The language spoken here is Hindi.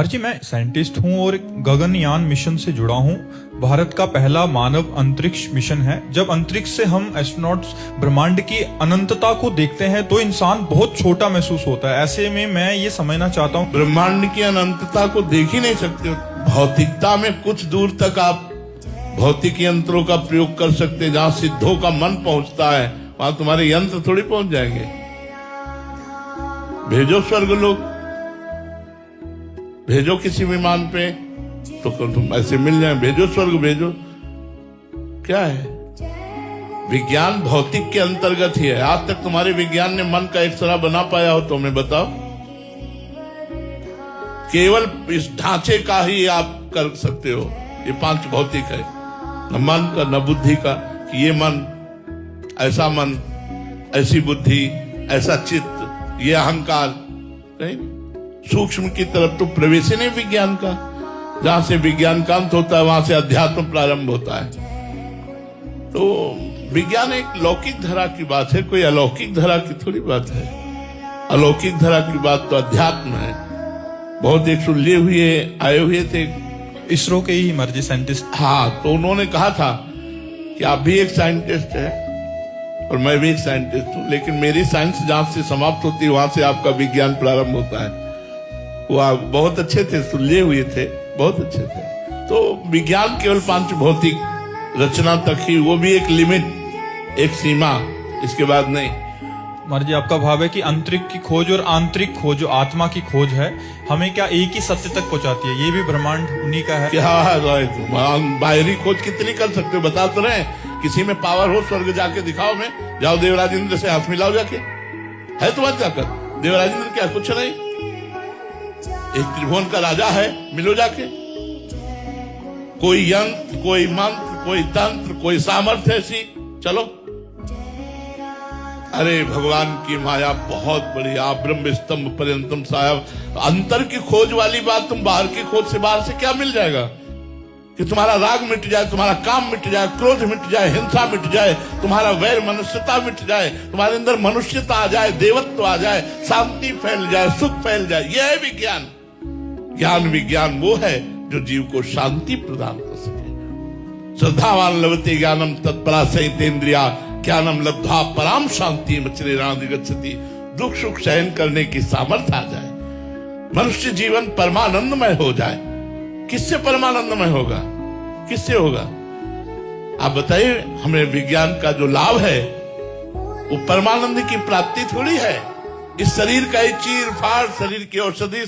जी, मैं साइंटिस्ट हूं और एक गगनयान मिशन से जुड़ा हूं। भारत का पहला मानव अंतरिक्ष मिशन है। जब अंतरिक्ष से हम एस्ट्रोनॉट्स ब्रह्मांड की अनंतता को देखते हैं तो इंसान बहुत छोटा महसूस होता है। ऐसे में मैं ये समझना चाहता हूं, ब्रह्मांड की अनंतता को देख ही नहीं सकते। भौतिकता में कुछ दूर तक आप भौतिक यंत्रों का प्रयोग कर सकते, जहां सिद्धों का मन पहुंचता है वहां तुम्हारे यंत्र थोड़ी पहुंच जाएंगे। भेजो स्वर्गलोक, भेजो किसी विमान पे तो तुम ऐसे मिल जाए। भेजो स्वर्ग, भेजो। क्या है विज्ञान? भौतिक के अंतर्गत ही है। आज तक तुम्हारे विज्ञान ने मन का एक्सरा बना पाया हो तो हमें बताओ। केवल इस ढांचे का ही आप कर सकते हो। ये पांच भौतिक है, न मन का न बुद्धि का, कि ये मन, ऐसा मन, ऐसी बुद्धि, ऐसा चित्त, ये अहंकार नहीं। सूक्ष्म की तरफ तो प्रवेश ही नहीं विज्ञान का। जहां से विज्ञान का अंत होता है वहां से अध्यात्म प्रारंभ होता है। तो विज्ञान एक लौकिक धरा की बात है, कोई अलौकिक धरा की थोड़ी बात है। अलौकिक धरा की बात तो अध्यात्म है। बहुत एक सुलझे हुए आए हुए थे इसरो के ही मर्जी साइंटिस्ट। हाँ, तो उन्होंने कहा था कि आप भी एक साइंटिस्ट है और मैं भी एक साइंटिस्ट हूं, लेकिन मेरी साइंस जहां से समाप्त होती है वहां से आपका विज्ञान प्रारंभ होता है। वो आप बहुत अच्छे थे, सुलझे हुए थे, बहुत अच्छे थे। तो विज्ञान केवल पांच भौतिक रचना तक ही, वो भी एक लिमिट, एक सीमा, इसके बाद नहीं। मर्जी आपका भाव है कि अंतरिक्ष की खोज और आंतरिक खोज, जो आत्मा की खोज है, हमें क्या एक ही सत्य तक पहुंचाती है? ये भी ब्रह्मांड उन्हीं का है। क्या बाहरी खोज कितनी कर सकते हो? बता तो रहे। किसी में पावर हो, स्वर्ग जाके दिखाओ। में जाओ, देवराजेंद्र से हाथ मिलाओ जाके। है तुम्हारे जाकर देवराजेंद्र? क्या कुछ नहीं, एक त्रिभुवन का राजा है, मिलो जाके। कोई यंत्र, कोई मंत्र, कोई तंत्र, कोई सामर्थ्य ऐसी, चलो। अरे भगवान की माया बहुत बड़ी। आप ब्रह्म स्तंभ पर्यंतम साहब, अंतर की खोज वाली बात। तुम बाहर की खोज से बाहर से क्या मिल जाएगा? कि तुम्हारा राग मिट जाए, तुम्हारा काम मिट जाए, क्रोध मिट जाए, हिंसा मिट जाए, तुम्हारा वैर मनुष्यता मिट जाए, तुम्हारे अंदर मनुष्यता आ जाए, देवत्व आ जाए, शांति फैल जाए, सुख फैल जाए। यह है विज्ञान। ज्ञान विज्ञान वो है जो जीव को शांति प्रदान कर सके। श्रद्धावान लभते ज्ञानम तत्परा सहितेन्द्रिया ज्ञानम लब्धा पराम शांति मचरेणाधिगच्छति। दुख सुख सहन करने की सामर्थ्य आ जाए, मनुष्य जीवन परमानंदमय हो जाए। किससे परमानंदमय होगा? किससे होगा? आप बताइए। हमें विज्ञान का जो लाभ है वो परमानंद की प्राप्ति थोड़ी है। इस शरीर का ही चीर फाड़, शरीर की औषधि